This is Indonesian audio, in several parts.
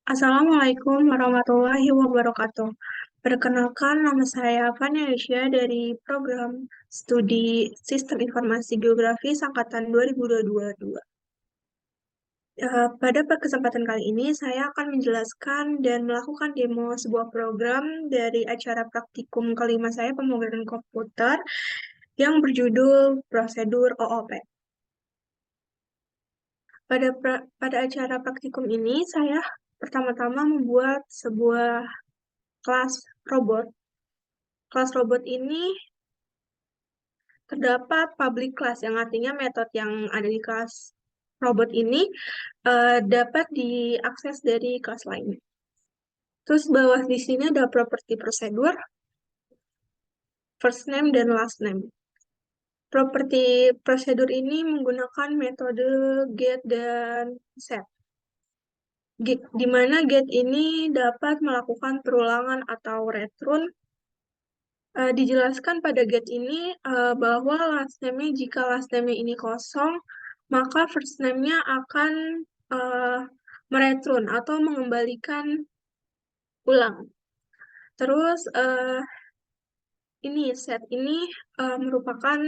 Assalamualaikum warahmatullahi wabarakatuh. Perkenalkan, nama saya Fani Aisyah dari program studi Sistem Informasi Geografis Angkatan 2022. Pada kesempatan kali ini, saya akan menjelaskan dan melakukan demo sebuah program dari acara praktikum kelima saya pemrograman komputer yang berjudul Prosedur OOP. Pada acara praktikum ini, saya pertama-tama membuat sebuah kelas robot. Kelas robot ini terdapat public class, yang artinya metode yang ada di kelas robot ini dapat diakses dari kelas lain. Terus bawah di sini ada properti prosedur, first name, dan last name. Properti prosedur ini menggunakan metode get dan set. Di mana get ini dapat melakukan perulangan atau return. Dijelaskan pada get ini bahwa last name-nya, jika last name-nya ini kosong, maka first name-nya akan uh, mereturn atau mengembalikan ulang. Terus ini set ini merupakan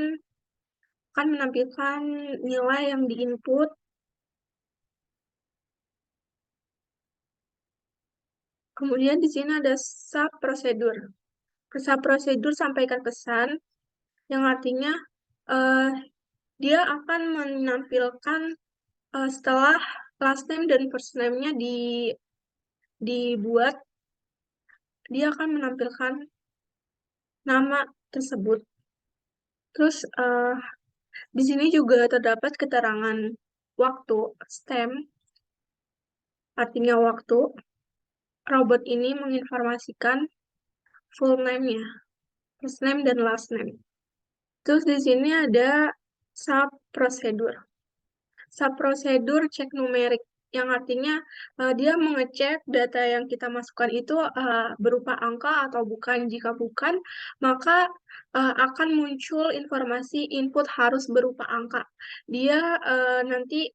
akan menampilkan nilai yang diinput. Kemudian di sini ada sub prosedur. Sub prosedur sampaikan pesan, yang artinya uh, dia akan menampilkan setelah last name dan first name-nya dibuat, dia akan menampilkan nama tersebut. Terus di sini juga terdapat keterangan waktu, stem, artinya waktu. Robot ini menginformasikan full name-nya, first name dan last name. Terus di sini ada sub prosedur. Subprosedur cek numerik, yang artinya dia mengecek data yang kita masukkan itu berupa angka atau bukan. Jika bukan, maka akan muncul informasi input harus berupa angka. Dia nanti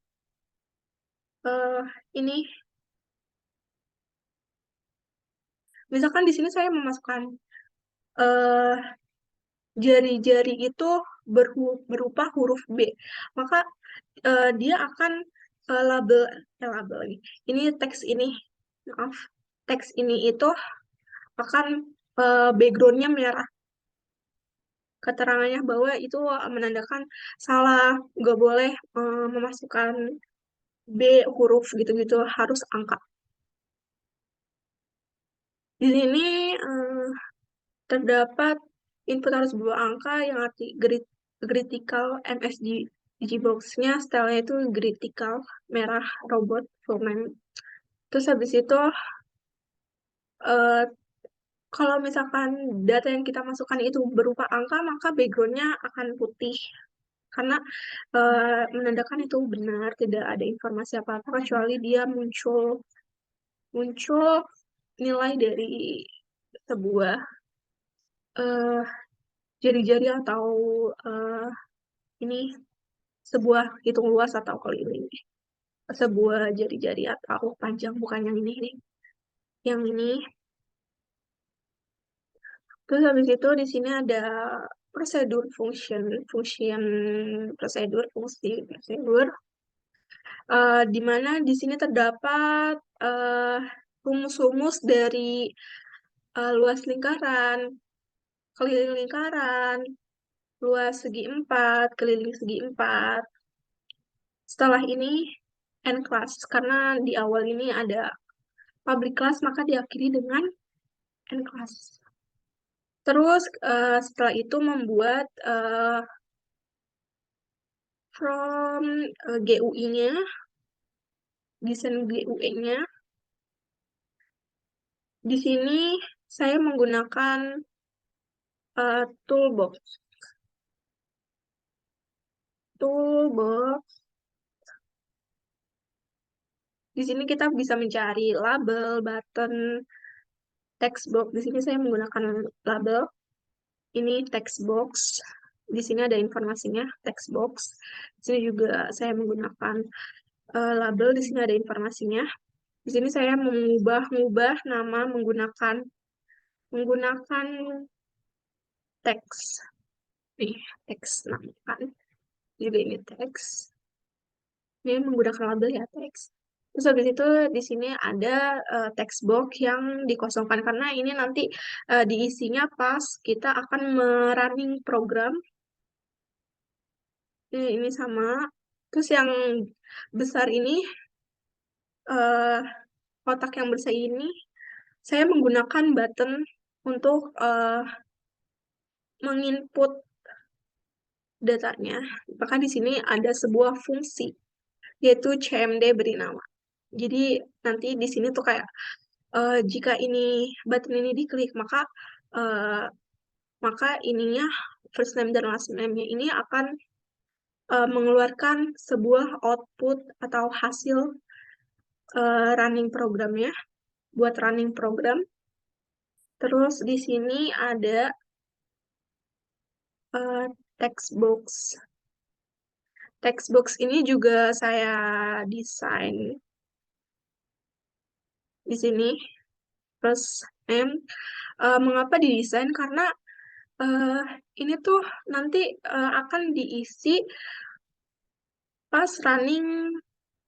uh, ini, misalkan di sini saya memasukkan uh, jari-jari itu berupa huruf B, maka dia akan label label ini. Ini teks ini, maaf, teks ini itu akan backgroundnya merah. Keterangannya bahwa itu menandakan salah, nggak boleh memasukkan B huruf gitu-gitu, harus angka. Di sini terdapat input harus berupa angka, yang arti critical MSG box-nya, stylenya itu critical, merah, robot, full name. Terus habis itu eh, kalau misalkan data yang kita masukkan itu berupa angka, maka background-nya akan putih. Karena menandakan itu benar, tidak ada informasi apa-apa, kecuali dia muncul muncul nilai dari sebuah eh, jari-jari atau eh, ini sebuah hitung luas atau keliling. Sebuah jari-jari atau panjang, bukan yang ini nih. Yang ini. Terus habis itu di sini ada prosedur function, function prosedur, fungsi prosedur, di mana di sini terdapat rumus-rumus dari luas lingkaran, keliling lingkaran, luas segi 4, keliling segi 4. Setelah ini N class, karena di awal ini ada public class, maka diakhiri dengan N class. Terus setelah itu membuat from GUI-nya, desain GUI-nya. Di sini saya menggunakan toolbox. Toolbox. Di sini kita bisa mencari label, button, text box. Di sini saya menggunakan label. Ini text box. Di sini ada informasinya, text box. Di sini juga saya menggunakan label. Di sini ada informasinya. Di Di sini saya mengubah nama menggunakan teks. Nih, teks nama kan. Jadi ini teks. Ini menggunakan label ya teks. Terus habis itu di sini ada text box yang dikosongkan karena ini nanti diisinya pas kita akan merunning program. Ini sama. Terus yang besar ini eh, kotak yang besar ini saya menggunakan button untuk menginput datanya. Maka di sini ada sebuah fungsi yaitu CMD beri nama. Jadi nanti di sini tuh kayak jika ini button ini diklik eh, maka ininya first name dan last name-nya ini akan mengeluarkan sebuah output atau hasil running programnya buat running program. Terus di sini ada uh, text box. Text box ini juga saya desain di sini. Terus mengapa didesain? Karena uh, ini tuh nanti akan diisi pas running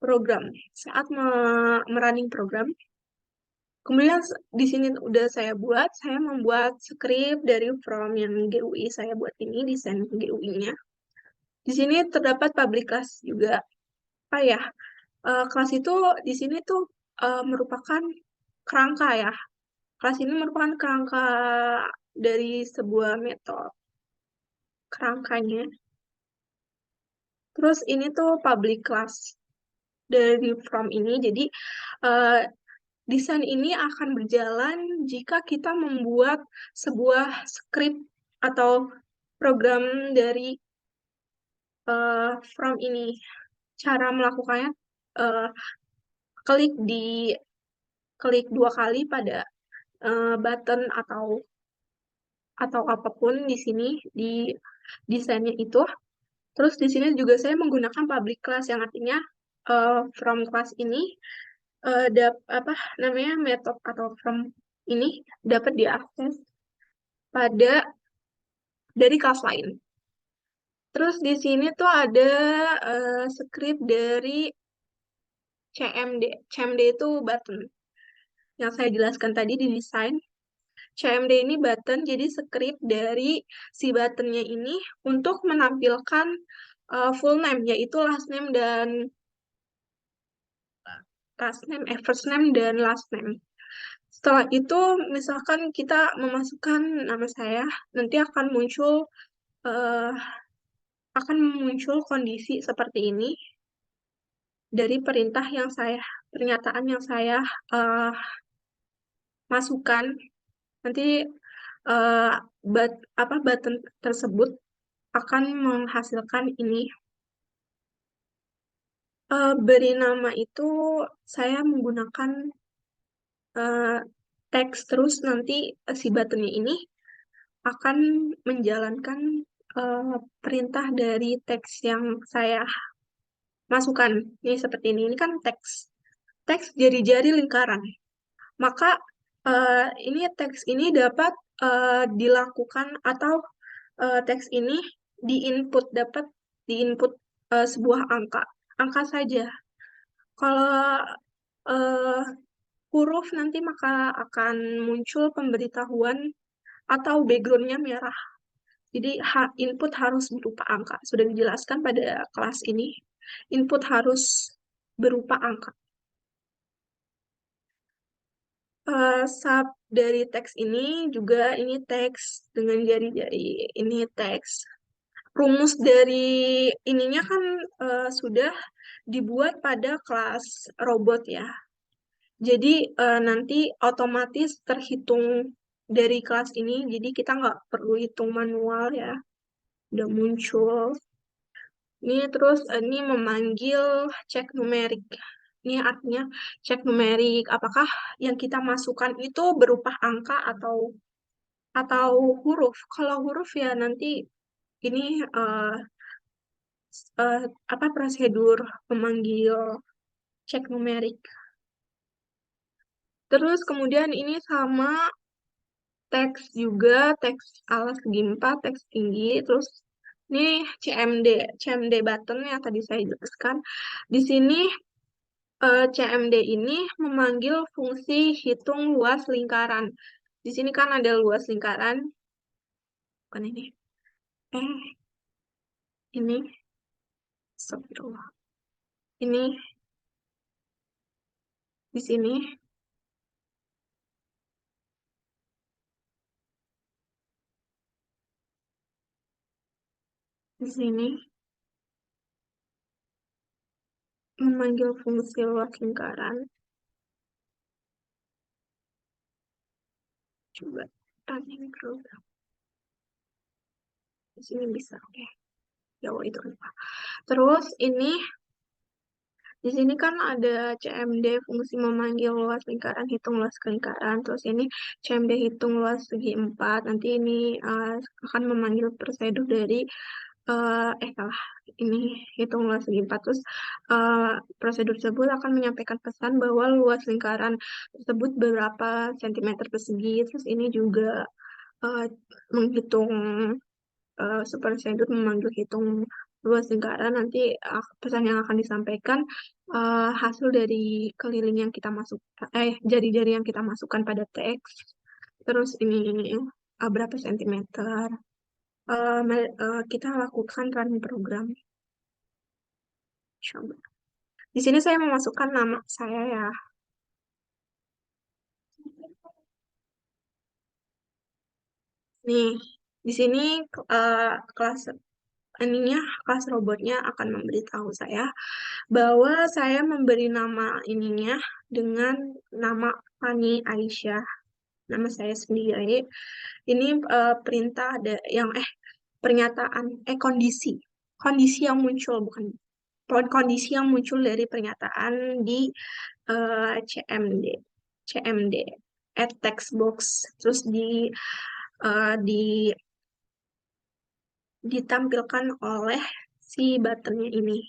program. Saat merunning program, kemudian di sini udah saya membuat script dari from yang GUI saya buat ini, desain GUI-nya. Di sini terdapat public class juga. Ya, kelas itu di sini tuh merupakan kerangka ya. Kelas ini merupakan kerangka dari sebuah metode kerangkanya. Terus ini tuh public class dari from ini. Jadi uh, desain ini akan berjalan jika kita membuat sebuah script atau program dari from ini. Cara melakukannya uh, klik di klik 2 kali pada button atau apapun di sini di desainnya itu. Terus di sini juga saya menggunakan public class yang artinya from class ini apa namanya method atau from ini dapat diakses pada dari kelas lain. Terus di sini tuh ada script dari CMD. CMD itu button yang saya jelaskan tadi di desain. CMD ini button, jadi script dari si buttonnya ini untuk menampilkan full name, yaitu first name dan last name. Setelah itu, misalkan kita memasukkan nama saya, nanti akan muncul kondisi seperti ini dari pernyataan yang saya masukkan. Nanti uh, button tersebut akan menghasilkan ini. Beri nama itu saya menggunakan teks, terus nanti si buttonnya ini akan menjalankan perintah dari teks yang saya masukkan. Ini seperti ini. Ini kan teks jari-jari lingkaran. Maka ini teks ini dapat dilakukan atau teks ini dapat diinput sebuah angka saja. Kalau uh, huruf nanti maka akan muncul pemberitahuan atau backgroundnya merah. Jadi input harus berupa angka. Sudah dijelaskan pada kelas ini. Input harus berupa angka. Sub dari teks ini juga ini teks dengan jari-jari. Ini teks. Rumus dari ininya kan sudah dibuat pada kelas robot ya. Jadi nanti otomatis terhitung dari kelas ini, jadi kita nggak perlu hitung manual ya. Udah muncul. Ini terus ini memanggil cek numerik. Ini artinya cek numerik, apakah yang kita masukkan itu berupa angka atau huruf. Kalau huruf ya nanti ini apa prosedur memanggil cek numerik. Terus kemudian ini sama teks juga, teks alas segi 4, teks tinggi, terus ini CMD button yang tadi saya jelaskan. Di sini CMD ini memanggil fungsi hitung luas lingkaran. Di sini kan ada luas lingkaran, bukan ini. Ini, astagfirullah. Ini, di sini, di sini, memanggil fungsi luas lingkaran. Coba running program. Di sini bisa, oke. Ya, itu apa. Terus ini di sini kan ada CMD fungsi memanggil luas lingkaran, hitung luas lingkaran. Terus ini CMD hitung luas segi 4. Nanti ini akan memanggil prosedur dari salah. Ini hitung luas segi 4. Terus prosedur tersebut akan menyampaikan pesan bahwa luas lingkaran tersebut berapa sentimeter persegi. Terus ini juga menghitung supersedut memanggil hitung luas lingkaran. Nanti pesan yang akan disampaikan hasil dari keliling yang kita masuk, jari-jari yang kita masukkan pada teks. Terus ini berapa sentimeter. Kita lakukan run program. Coba. Di sini saya memasukkan nama saya ya. Nih, di sini kelas ininya kelas robotnya akan memberitahu saya bahwa saya memberi nama ininya dengan nama Fani Aisyah, nama saya sendiri. Ini perintah ada yang pernyataan kondisi kondisi yang muncul, bukan kondisi yang muncul dari pernyataan di CMD CMD at text box, terus di ditampilkan oleh si buttonnya ini.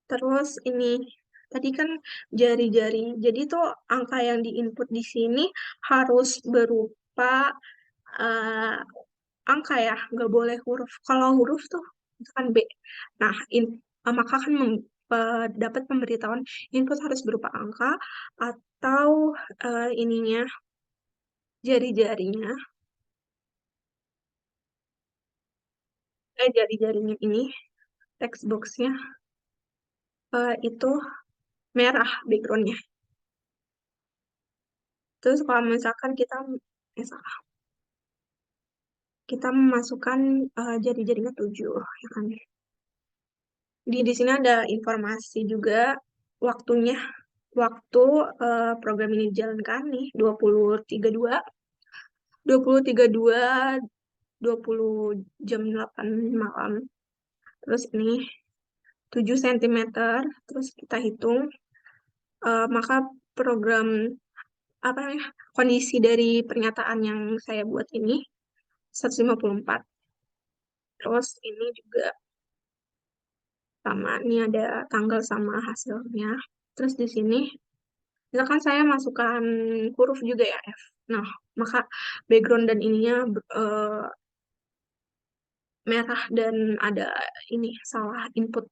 Terus ini tadi kan jari-jari. Jadi tuh angka yang diinput di sini harus berupa eh, angka ya, nggak boleh huruf. Kalau huruf tuh misalkan B. Nah, maka akan dapat pemberitahuan input harus berupa angka atau ininya jari-jarinya, jari-jarinya ini text boxnya itu merah backgroundnya. Terus kalau misalkan salah, kita memasukkan jari-jarinya 7, ya kan? Di sini ada informasi juga waktunya, waktu program ini dijalankan nih 20 jam 8 malam. Terus ini 7 cm, terus kita hitung maka program apa namanya kondisi dari pernyataan yang saya buat ini 154. Terus ini juga sama, ini ada tanggal sama hasilnya. Terus di sini misalkan saya masukkan huruf juga ya F. Nah, maka background dan ininya merah dan ada ini salah input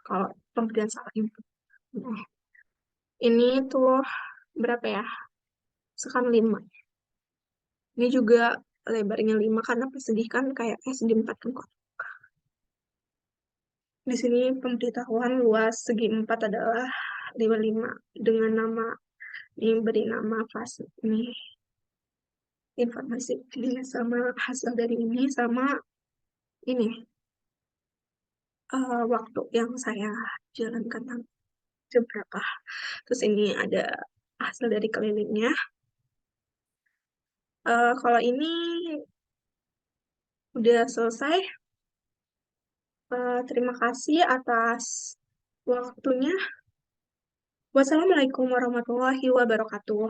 kalau pemberian salah input. Nah, ini tuh berapa ya? Sekarang 5. Ini juga lebarnya 5 karena persegi kan kayak segi 4 kan kok. Di sini pemberitahuan luas segi 4 adalah 55 dengan nama ini beri nama fase ini informasi ini sama hasil dari ini sama ini waktu yang saya jalankan jam berapa. Terus ini ada hasil dari kelilingnya. Kalau ini udah selesai. Terima kasih atas waktunya. Wassalamualaikum warahmatullahi wabarakatuh.